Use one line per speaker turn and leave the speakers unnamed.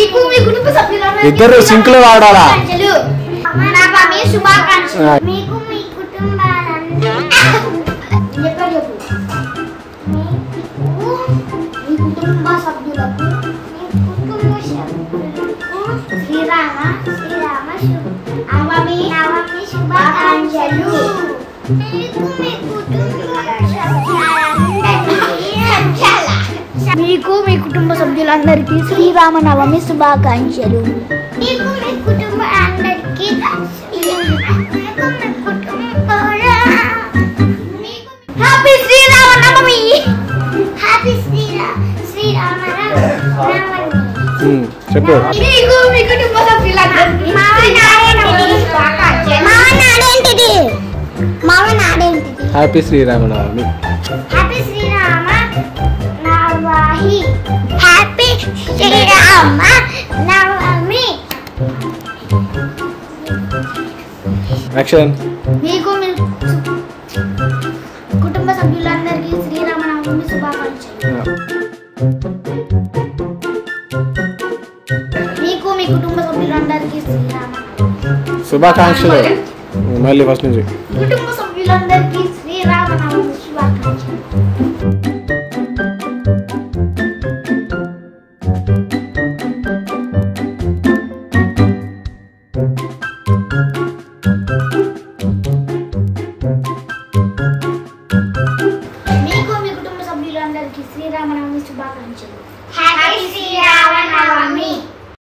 మీకు మీ కుటుంబ సభ్యులందరికీ
ఇద్దరు సింక్ లో వాడాలా
నవమి శుభాకాంక్షలు మీకు మీ కుటుంబాలందరికీ మీ కుటుంబ సభ్యులకు శ్రీరామ నవమి శుభాకాంక్షలు మీకు మీ కుటుంబ సభ్యులందరికీ శ్రీరామ నవమి శుభాకాంక్షలు మీకు మీ కుటుంబాలందరికీ హ్యాపీ శ్రీరామ నవమి హ్యాపీ శ్రీరామ నవమి
చెప్పు
మీకు మీ కుటుంబ సభ్యులందరికీ
happy Sriramanavami
happy Srirama Navami happy Srirama Navami
action
మీకు మీ కుటుంబ సభ్యులందరికీ శ్రీరామ నవమి శుభాకాంక్షలు మీకు మీ కుటుంబ సభ్యులందరికీ శ్రీరామ
శుభాకాంక్షలు మళ్ళీ ఫస్ట్ నుంచి